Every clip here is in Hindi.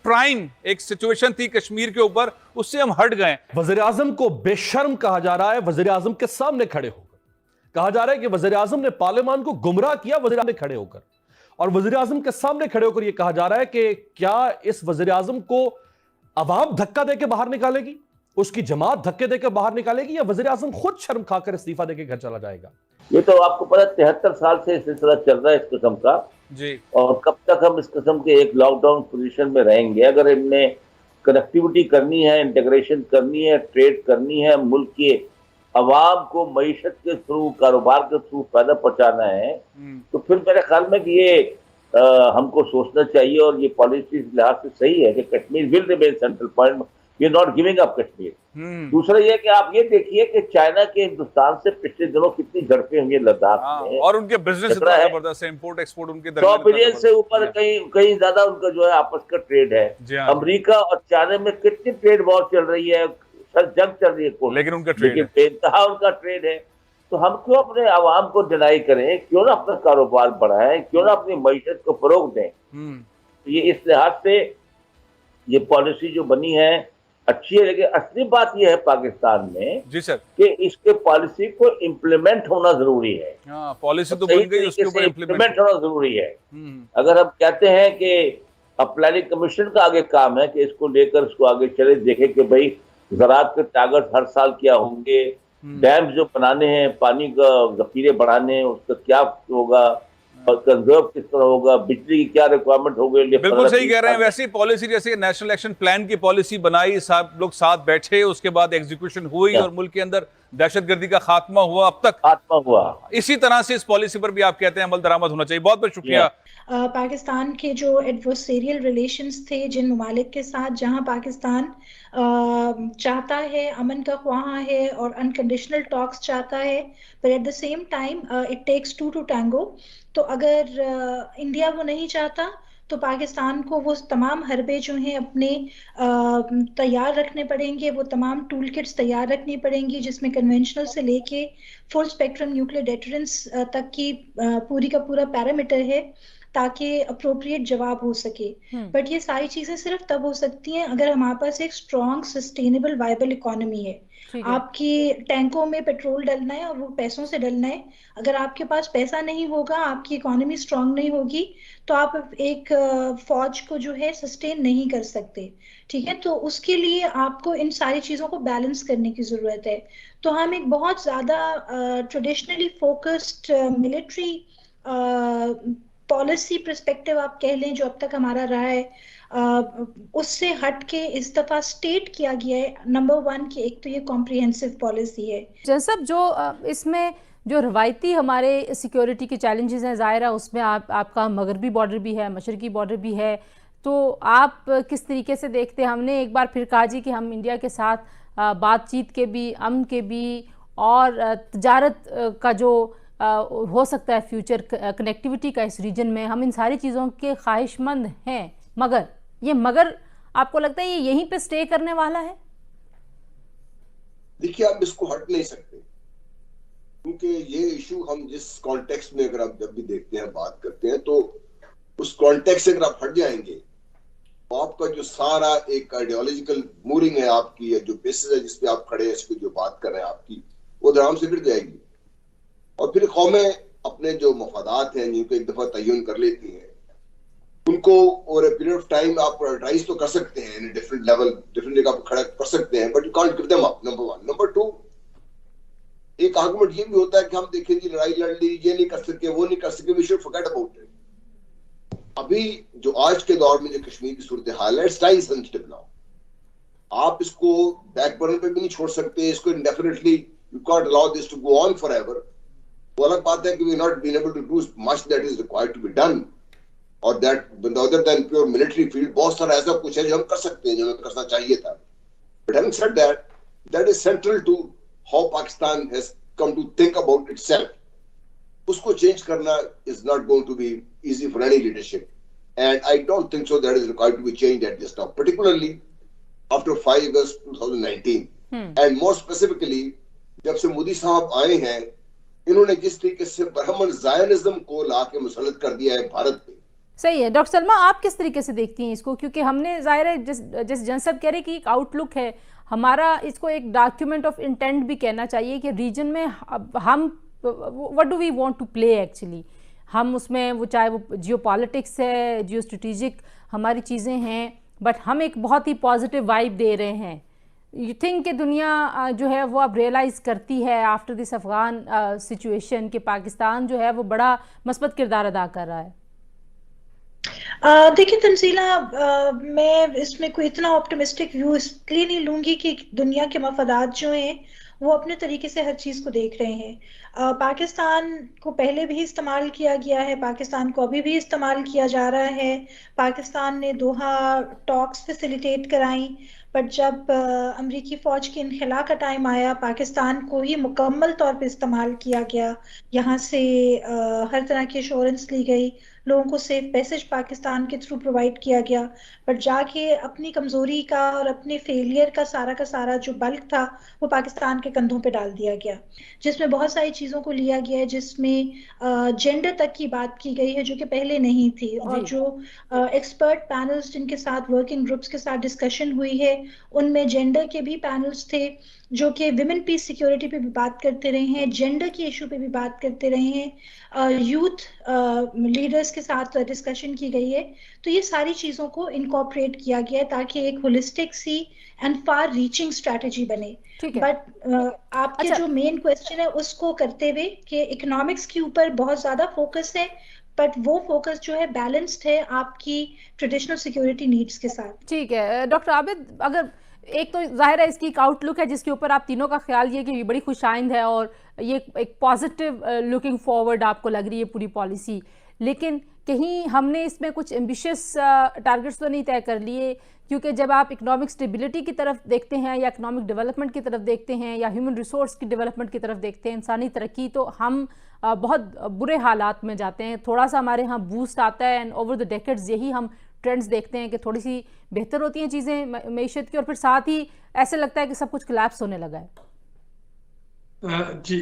प्राइम एक सिचुएशन थी कश्मीर के ऊपर, उससे हम हट गए। वजीर आजम को बेशर्म कहा जा रहा है, वजीर आजम के सामने खड़े होकर कहा जा रहा है कि वजीर आजम ने पार्लियामान को गुमराह किया, वजीर आजम ने खड़े होकर, और वजीर आजम के सामने खड़े होकर यह कहा जा रहा है कि क्या इस वजीर आजम को अवाम धक्का देकर बाहर निकालेगी, उसकी जमात धक्के देकर बाहर निकालेगी, या वजीर आजम खुद शर्म खाकर इस्तीफा देकर घर चला जाएगा? ये तो आपको पता है 73 साल से सिलसिला चल रहा है इस किस्म का जी। और कब तक हम इस किस्म के एक लॉकडाउन पोजीशन में रहेंगे? अगर इनमें कनेक्टिविटी करनी है, इंटीग्रेशन करनी है, ट्रेड करनी है, मुल्क के अवाम को मईशत के थ्रू, कारोबार के थ्रू फायदा पहुंचाना है, तो फिर मेरे ख्याल में कि ये हमको सोचना चाहिए और ये पॉलिसी लिहाज से सही है कि Kashmir will remain central point, we are not giving up Kashmir. दूसरा ये कि आप ये देखिए कि चाइना के हिंदुस्तान से पिछले दिनों कितनी झड़पें हुई है लद्दाख में, और उनके बिजनेस इतना जबरदस्त है, इंपोर्ट एक्सपोर्ट उनके 100 बिलियन से ऊपर, कहीं ज्यादा उनका जो है आपस का ट्रेड है। अमेरिका और चाइना में कितनी ट्रेड वॉर चल रही है, सर जंग चल रही है, लेकिन उनका ट्रेड बेइंतहा उनका ट्रेड है। तो हम क्यों अपने आवाम को डिनाई करें, क्यों ना अपना कारोबार बढ़ाएं, क्यों ना अपनी मईशत को फरोग दें? तो ये इस लिहाज से ये पॉलिसी जो बनी है अच्छी है, लेकिन असली बात यह है पाकिस्तान में जी सर कि इसके पॉलिसी को इम्प्लीमेंट होना जरूरी है। पॉलिसी तो बन गई, उसके ऊपर इम्प्लीमेंट होना जरूरी है। अगर हम कहते हैं कि अब प्लानिंग कमीशन का आगे काम है कि इसको लेकर इसको आगे चले, देखे कि भाई ज़राअत के टारगेट हर साल क्या होंगे, डैम्स जो बनाने हैं, पानी का जखीरे बढ़ाने हैं, उसका क्या होगा और कंजर्व किस तरह होगा, बिजली की क्या रिक्वायरमेंट होगी। बिल्कुल सही कह रहे हैं। वैसे पॉलिसी जैसे नेशनल एक्शन प्लान की पॉलिसी बनाई, सब लोग साथ बैठे, उसके बाद एग्जीक्यूशन हुई और मुल्क के अंदर दहशतगर्दी का खात्मा हुआ, अब तक खात्मा हुआ। इसी तरह से इस पॉलिसी पर भी आप कहते हैं अमल दरामद होना चाहिए। बहुत बहुत शुक्रिया। पाकिस्तान के जो एडवर्सेरियल रिलेशंस थे जिन ममालिक के साथ, जहां पाकिस्तान चाहता है, अमन का ख्वाह है और अनकंडीशनल टॉक्स चाहता है, पर at the same time it takes two to tango. तो अगर इंडिया वो नहीं चाहता तो पाकिस्तान को वो तमाम हरबे जो हैं अपने तैयार रखने पड़ेंगे, वो तमाम टूल किट्स तैयार रखनी पड़ेंगी जिसमें कन्वेंशनल से लेके फुल स्पेक्ट्रम न्यूक्लियर डेटरेंस तक की पूरी का पूरा पैरामीटर है, ताकि अप्रोप्रिएट जवाब हो सके। बट ये सारी चीजें सिर्फ तब हो सकती हैं अगर हमारे पास एक स्ट्रॉन्ग सस्टेनेबल वाइबल इकोनॉमी है। आपकी टैंकों में पेट्रोल डलना है और वो पैसों से डलना है। अगर आपके पास पैसा नहीं होगा, आपकी इकोनॉमी स्ट्रांग नहीं होगी, तो आप एक फौज को जो है सस्टेन नहीं कर सकते। ठीक है, तो उसके लिए आपको इन सारी चीजों को बैलेंस करने की जरूरत है। तो हम एक बहुत ज्यादा traditionally focused military policy perspective आप कह लें जो अब तक हमारा रहा है, उससे हट के इस दफा स्टेट किया गया है नंबर 1 की एक तो ये कॉम्प्रिहेंसिव पॉलिसी है। जैसे जो इसमें जो रवायती हमारे सिक्योरिटी के चैलेंजेस हैं, ज़ाहिर है उसमें आपका मगरबी बॉर्डर भी है, मशरकी बॉर्डर भी है, तो आप किस तरीके से देखते हैं? हमने एक बार फिर कहा जी कि हम इंडिया के साथ बातचीत के भी, अमन के भी और तजारत का जो हो सकता है फ्यूचर कनेक्टिविटी का इस रीजन में, हम इन सारी चीज़ों के ख्वाहिशमंद हैं, मगर आपको लगता है ये यहीं पे स्टे करने वाला है? देखिए, आप इसको हट नहीं सकते, क्योंकि ये इशू हम जिस कॉन्टेक्स्ट में अगर आप जब भी देखते हैं, बात करते हैं, तो उस कॉन्टेक्स्ट से अगर आप हट जाएंगे तो आपका जो सारा एक आइडियोलॉजिकल मूविंग है आपकी, जो बेसिस है जिसपे आप खड़े हैं, इस पे जो बात कर रहे हैं आपकी, वो धराम से गिर जाएगी। और फिर कौमें अपने जो मफादात हैं जिनको एक दफा तयन कर लेती हैं, उनको over a period of time आप प्रायोरिटाइज तो कर सकते हैं, डिफरेंट लेवल, डिफरेंट जगह पर खड़ा कर सकते हैं, but you can't give them up, number 1। Number 2, एक आर्गुमेंट ये भी होता है कि हम देखें जी लड़ाई लड़ ली, ये नहीं कर सके, वो नहीं कर सके, we should forget about it. अभी जो आज के दौर में जो कश्मीर की सूरत हाल है, इट्स टाइम सेंसिटिव नाउ। आप इसको बैक बर्नर पे भी नहीं छोड़ सकते, इसको indefinitely you can't allow this to go on forever. वो अलग बात है कि we not been able to do much that is required to be done, और that other than pure military field बहुत सारा ऐसा कुछ है जो हम कर सकते हैं, जो हमें करना चाहिए था। But having said that, that is central to how Pakistan has come to think about itself. उसको चेंज करना is not going to be easy for any leadership, and I don't think so that is required to be changed at this time, particularly after 5 August 2019, and more specifically जब से मोदी साहब आए हैं, इन्होंने जिस तरीके से ब्राह्मण जायनिज्म को लाके मुसल्लत कर दिया है भारत पे, सही है। डॉक्टर सलमा, आप किस तरीके से देखती हैं इसको? क्योंकि हमने ज़ाहिर है जिस जन सब कह रहे हैं कि एक आउटलुक है हमारा, इसको एक डॉक्यूमेंट ऑफ इंटेंट भी कहना चाहिए कि रीजन में हम what do we want to play actually, हम उसमें वो चाहे वो जियो पॉलिटिक्स है, जियो स्ट्रेटेजिक हमारी चीज़ें हैं, बट हम एक बहुत ही पॉजिटिव वाइब दे रहे हैं। यू थिंक कि दुनिया जो है वो अब रियलाइज़ करती है आफ्टर दिस अफगान सिचुएशन कि पाकिस्तान जो है वो बड़ा मस्बत किरदार अदा कर रहा है? देखिए तंजीला, मैं इसमें कोई इतना ऑप्टिमिस्टिक व्यू इसलिए नहीं लूंगी कि दुनिया के मफादात जो हैं वो अपने तरीके से हर चीज़ को देख रहे हैं। पाकिस्तान को पहले भी इस्तेमाल किया गया है, पाकिस्तान को अभी भी इस्तेमाल किया जा रहा है। पाकिस्तान ने दोहा टॉक्स फैसिलिटेट कराई, बट जब अमरीकी फ़ौज के इनखला का टाइम आया, पाकिस्तान को ही मुकम्मल तौर पे इस्तेमाल किया गया। यहाँ से हर तरह की एश्योरेंस ली गई, लोगों को सेफ पैसेज पाकिस्तान के थ्रू प्रोवाइड किया गया, बट जाके अपनी कमजोरी का और अपने फेलियर का सारा जो बल्क था वो पाकिस्तान के कंधों पे डाल दिया गया, जिसमें बहुत सारी चीज़ों को लिया गया है, जिसमें जेंडर तक की बात की गई है जो कि पहले नहीं थी। और जो एक्सपर्ट पैनल्स जिनके साथ वर्किंग ग्रुप्स के साथ डिस्कशन हुई है उनमें जेंडर के भी पैनल्स थे जो कि विमेन पीस सिक्योरिटी पे भी बात करते रहे हैं, जेंडर की इशू पे भी बात करते रहे हैं, यूथ लीडर्स के साथ डिस्कशन की गई है। तो ये सारी चीज़ों को इनकॉर्पोरेट किया गया है ताकि एक होलिस्टिक सी एंड फार रीचिंग स्ट्रैटेजी बने। बट आपके जो मेन क्वेश्चन है उसको करते हुए कि इकोनॉमिक्स के ऊपर बहुत ज़्यादा फोकस है, बट वो फोकस जो है बैलेंस्ड है आपकी ट्रेडिशनल सिक्योरिटी नीड्स के साथ। ठीक है डॉक्टर आबिद, अगर एक तो जाहिर है इसकी एक आउटलुक है जिसके ऊपर आप तीनों का ख्याल ये कि ये बड़ी खुशाइंद है और ये एक पॉजिटिव लुकिंग फॉरवर्ड आपको लग रही है पूरी पॉलिसी, लेकिन कहीं हमने इसमें कुछ एम्बिशियस टारगेट्स तो नहीं तय कर लिए? क्योंकि जब आप इकोनॉमिक स्टेबिलिटी की तरफ देखते हैं या इकोनॉमिक डेवलपमेंट की तरफ देखते हैं या ह्यूमन रिसोर्स की डेवलपमेंट की तरफ देखते हैं, इंसानी तरक्की, तो हम बहुत बुरे हालात में जाते हैं। थोड़ा सा हमारे यहाँ बूस्ट आता है एंड ओवर द डेकेड्स यही हम ट्रेंड्स देखते हैं कि थोड़ी सी बेहतर होती हैं चीज़ें मईशत की, और फिर साथ ही ऐसे लगता है कि सब कुछ कोलैप्स होने लगा है। जी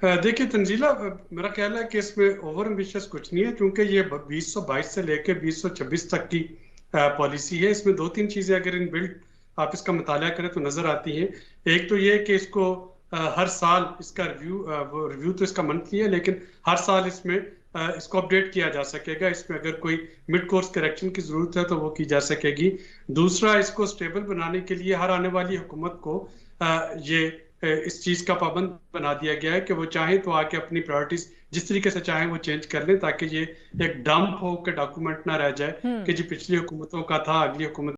देखिए तंजीला, मेरा ख्याल है कि इसमें ओवर एम्बिशियस कुछ नहीं है, क्योंकि ये 2022 से लेकर 2026 तक की पॉलिसी है। इसमें दो तीन चीज़ें अगर इन बिल्ड आप इसका मुताला करें तो नज़र आती हैं। एक तो ये कि इसको हर साल इसका रिव्यू तो इसका मंथली है, लेकिन हर साल इसमें इसको अपडेट किया जा सकेगा। इसमें अगर कोई मिड कोर्स करेक्शन की ज़रूरत है तो वो की जा सकेगी। दूसरा, इसको स्टेबल बनाने के लिए हर आने वाली हुकूमत को ये इस चीज़ का पाबंद बना दिया गया है कि वो चाहें तो आके अपनी प्रायोरिटीज जिस तरीके से चाहें वो चेंज कर लें, ताकि ये एक डंप हो के डॉक्यूमेंट ना रह जाए कि जी पिछली हुकूमतों का था, अगली हुकूमत